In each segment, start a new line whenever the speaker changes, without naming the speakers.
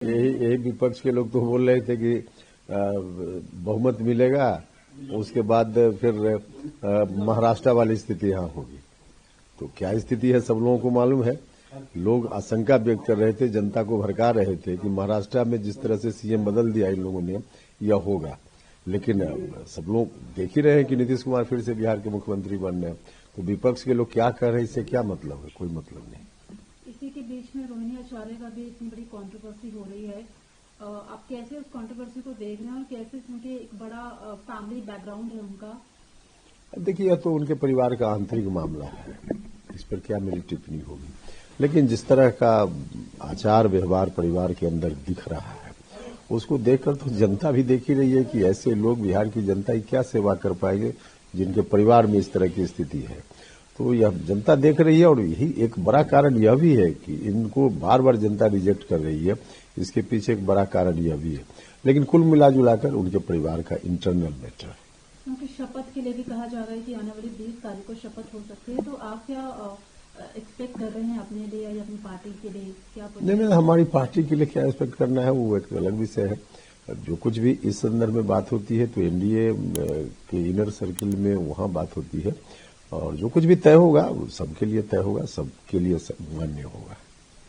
यही विपक्ष के लोग तो बोल रहे थे कि बहुमत मिलेगा, उसके बाद फिर महाराष्ट्र वाली स्थिति यहाँ होगी। तो क्या स्थिति है सब लोगों को मालूम है। लोग आशंका व्यक्त कर रहे थे, जनता को भड़का रहे थे कि महाराष्ट्र में जिस तरह से सीएम बदल दिया इन लोगों ने, यह होगा। लेकिन सब लोग देख ही रहे हैं कि नीतीश कुमार फिर से बिहार के मुख्यमंत्री बन रहे हैं। तो विपक्ष के लोग क्या कह रहे हैं, इससे क्या मतलब है? कोई मतलब नहीं।
इसी के बीच में रोहिणी आचार्य का भी इतनी बड़ी कंट्रोवर्सी हो रही है। आप कैसे उस कंट्रोवर्सी को देख रहे हैं और कैसे उनके एक बड़ा फैमिली बैकग्राउंड है उनका?
देखिए, यह तो उनके परिवार का आंतरिक मामला है, इस पर क्या मेरी टिप्पणी होगी। लेकिन जिस तरह का आचार व्यवहार परिवार के अंदर दिख रहा है, उसको देखकर तो जनता भी देख ही रही है कि ऐसे लोग बिहार की जनता की क्या सेवा कर पाएंगे जिनके परिवार में इस तरह की स्थिति है। तो यह जनता देख रही है। और यही एक बड़ा कारण यह भी है कि इनको बार बार जनता रिजेक्ट कर रही है, इसके पीछे एक बड़ा कारण यह भी है। लेकिन कुल मिलाजुलाकर उनके परिवार का इंटरनल मैटर है।
उनकी शपथ के लिए भी कहा जा रहा है कि आने वाली 20 तारीख को शपथ हो सकती है। तो आप क्या एक्सपेक्ट कर रहे हैं अपने लिए या अपनी पार्टी के लिए? क्या
नहीं, हमारी पार्टी के लिए क्या एक्सपेक्ट करना है वो एक अलग विषय है। जो कुछ भी इस संदर्भ में बात होती है तो एनडीए के इनर सर्किल में वहां बात होती है, और जो कुछ भी तय होगा वो सबके लिए तय होगा, सबके लिए मान्य होगा।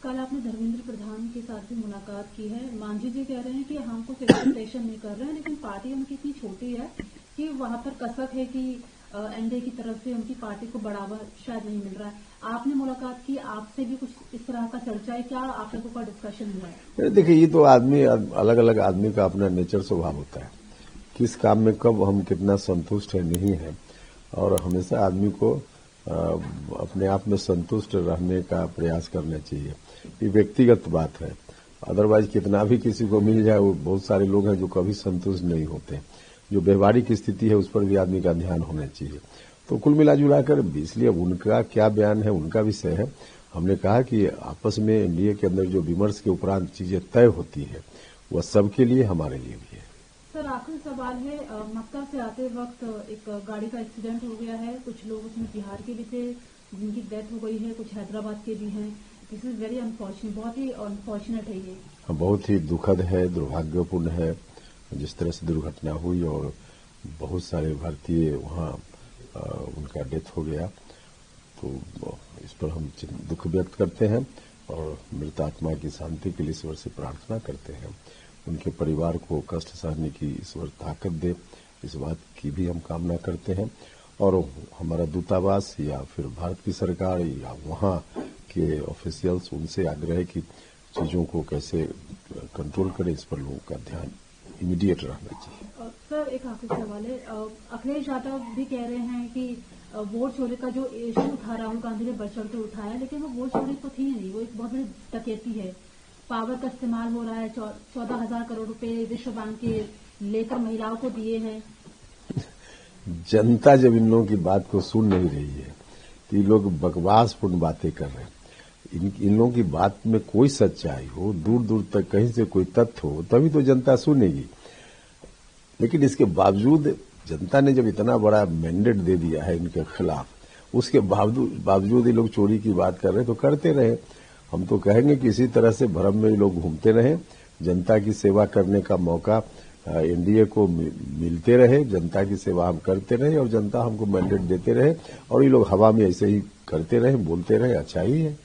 कल आपने धर्मेंद्र प्रधान के साथ भी मुलाकात की है। मांझी जी कह रहे हैं कि हमको प्रेशर नहीं कर रहे हैं, लेकिन पार्टी उनकी इतनी छोटी है कि वहां पर कसक है कि एनडीए की तरफ से उनकी पार्टी को बढ़ावा शायद नहीं मिल रहा है। आपने मुलाकात की, आपसे भी कुछ इस तरह का चर्चा है क्या? आप लोगों का डिस्कशन हुआ है?
देखिए, ये तो आदमी अलग अलग आदमी का अपना नेचर स्वभाव होता है, किस काम में कब हम कितना संतुष्ट है नहीं है। और हमेशा आदमी को अपने आप में संतुष्ट रहने का प्रयास करना चाहिए। ये व्यक्तिगत बात है। अदरवाइज कितना भी किसी को मिल जाए, वो बहुत सारे लोग हैं जो कभी संतुष्ट नहीं होते। जो व्यवहारिक स्थिति है उस पर भी आदमी का ध्यान होना चाहिए। तो कुल मिलाजुलाकर इसलिए उनका क्या बयान है उनका विषय है। हमने कहा कि आपस में एनडीए के अंदर जो विमर्श के उपरांत चीजें तय होती है वह सबके लिए, हमारे लिए भी है।
सर, आखिरी सवाल है, मक्का से आते वक्त एक गाड़ी का एक्सीडेंट हो गया है। कुछ लोग उसमें बिहार के भी थे जिनकी डेथ हो गई है, कुछ हैदराबाद के भी हैं। दिस इज वेरी अनफॉर्चुनेट, बहुत ही अनफॉर्चुनेट है ये।
बहुत ही दुखद है, दुर्भाग्यपूर्ण है जिस तरह से दुर्घटना हुई, और बहुत सारे भारतीय वहां उनका डेथ हो गया। तो इस पर हम दुख व्यक्त करते हैं और मृत आत्मा की शांति के लिए ईश्वर से प्रार्थना करते हैं। उनके परिवार को कष्ट सहने की ईश्वर ताकत दे, इस बात की भी हम कामना करते हैं। और हमारा दूतावास या फिर भारत की सरकार या वहां के ऑफिशियल्स, उनसे आग्रह है कि चीजों को कैसे कंट्रोल करें, इस पर लोगों का ध्यान इमीडिएट रहना चाहिए।
सर, एक आखिरी सवाल है। अखिलेश यादव भी कह रहे हैं कि वोट चोरी का जो इश्यू था राहुल गांधी ने बढ़ चढ़ के उठाया, लेकिन वो वोट चोरी तो थी नहीं, वो एक बहुत बड़ी डकैती है। पावर का इस्तेमाल हो रहा है। 14,000 करोड़ रुपए विश्व बैंक के लेकर महिलाओं को दिए हैं।
जनता जब इन लोगों की बात को सुन नहीं रही है तो ये लोग बकवासपूर्ण बातें कर रहे हैं। इन लोगों की बात में कोई सच्चाई हो, दूर दूर तक कहीं से कोई तथ्य हो, तभी तो जनता सुनेगी। लेकिन इसके बावजूद जनता ने जब इतना बड़ा मैंडेट दे दिया है इनके खिलाफ, उसके बावजूद ये लोग चोरी की बात कर रहे हैं, तो करते रहे। हम तो कहेंगे कि इसी तरह से भ्रम में ये लोग घूमते रहे। जनता की सेवा करने का मौका एनडीए को मिलते रहे, जनता की सेवा हम करते रहे और जनता हमको मैंडेट देते रहे, और ये लोग हवा में ऐसे ही करते रहे, बोलते रहे। अच्छा ही है।